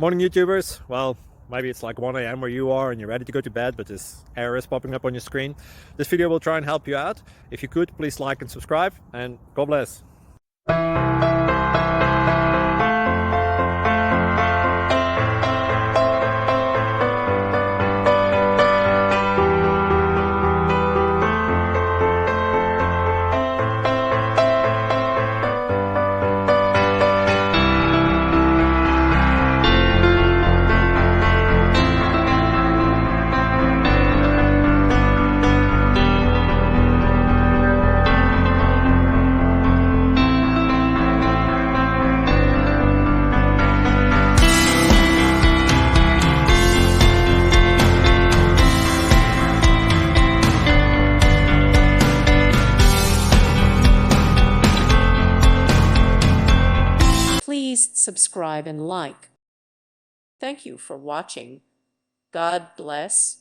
Morning YouTubers. Well, maybe it's like 1 a.m. where you are and you're ready to go to bed, but this error is popping up on your screen. This video will try and help you out. If you could, please like and subscribe, and God bless. Please subscribe and like. Thank you for watching. God bless.